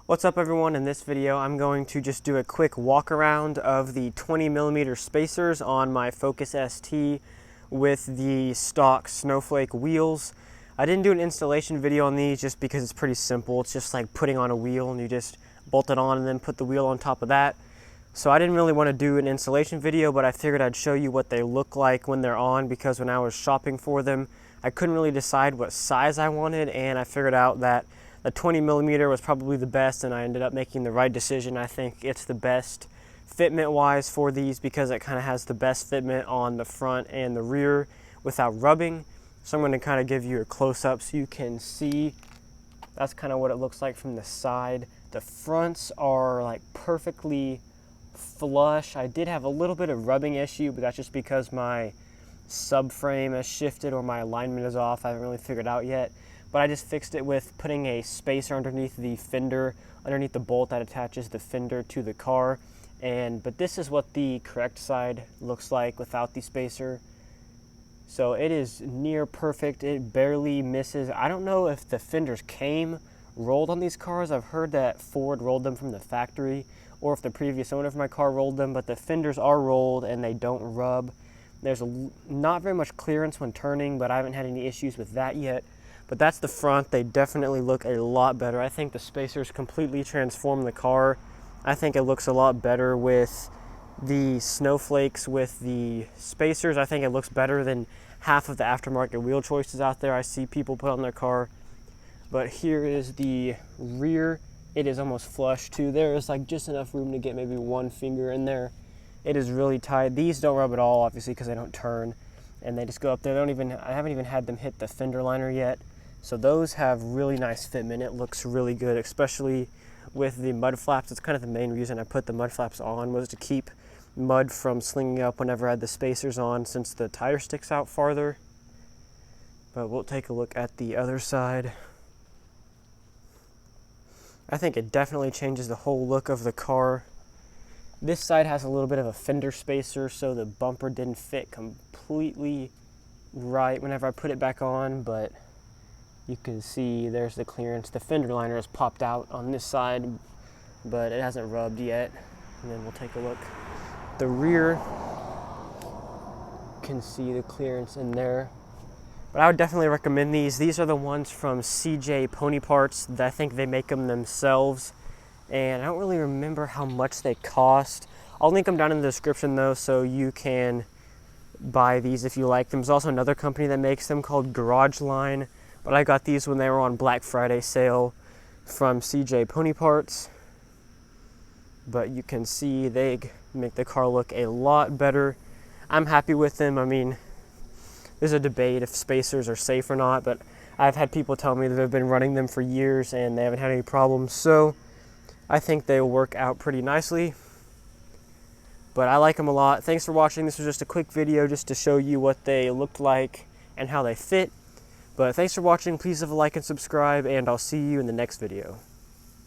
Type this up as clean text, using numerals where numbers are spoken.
What's up everyone? In this video I'm going to just do a quick walk around of the 20mm spacers on my Focus ST with the stock snowflake wheels. I didn't do an installation video on these just because it's pretty simple. It's just like putting on a wheel and you just bolt it on and then put the wheel on top of that. So I didn't really want to do an installation video, but I figured I'd show you what they look like when they're on, because when I was shopping for them I couldn't really decide what size I wanted, and I figured out that the 20mm was probably the best, and I ended up making the right decision. I think it's the best fitment wise for these because it kind of has the best fitment on the front and the rear without rubbing. So I'm going to kind of give you a close-up so you can see. That's kind of what it looks like from the side. The fronts are like perfectly flush. I did have a little bit of rubbing issue, but that's just because my subframe has shifted or my alignment is off. I haven't really figured out yet. But I just fixed it with putting a spacer underneath the fender, underneath the bolt that attaches the fender to the car. But this is what the correct side looks like without the spacer. So it is near perfect. It barely misses. I don't know if the fenders came rolled on these cars. I've heard that Ford rolled them from the factory, or if the previous owner of my car rolled them, but the fenders are rolled and they don't rub. There's not very much clearance when turning, but I haven't had any issues with that yet. But that's the front. They definitely look a lot better. I think the spacers completely transform the car. I think it looks a lot better with the snowflakes with the spacers. I think it looks better than half of the aftermarket wheel choices out there I see people put on their car. But here is the rear. It is almost flush too. There is like just enough room to get maybe one finger in there. It is really tight. These don't rub at all, obviously, because they don't turn, and they just go up there. I haven't even had them hit the fender liner yet. So those have really nice fitment. It looks really good, especially with the mud flaps. It's kind of the main reason I put the mud flaps on, was to keep mud from slinging up whenever I had the spacers on, since the tire sticks out farther. But we'll take a look at the other side. I think it definitely changes the whole look of the car. This side has a little bit of a fender spacer, so the bumper didn't fit completely right whenever I put it back on, but you can see there's the clearance. The fender liner has popped out on this side, but it hasn't rubbed yet. And then we'll take a look. The rear, you can see the clearance in there. But I would definitely recommend these. These are the ones from CJ Pony Parts. I think they make them themselves. And I don't really remember how much they cost. I'll link them down in the description though, so you can buy these if you like them. There's also another company that makes them called Garage Line. But I got these when they were on Black Friday sale from CJ Pony Parts. But you can see they make the car look a lot better. I'm happy with them. I mean, there's a debate if spacers are safe or not, but I've had people tell me that they've been running them for years and they haven't had any problems. So I think they work out pretty nicely. But I like them a lot. Thanks for watching. This was just a quick video just to show you what they looked like and how they fit. But thanks for watching. Please leave a like and subscribe, and I'll see you in the next video.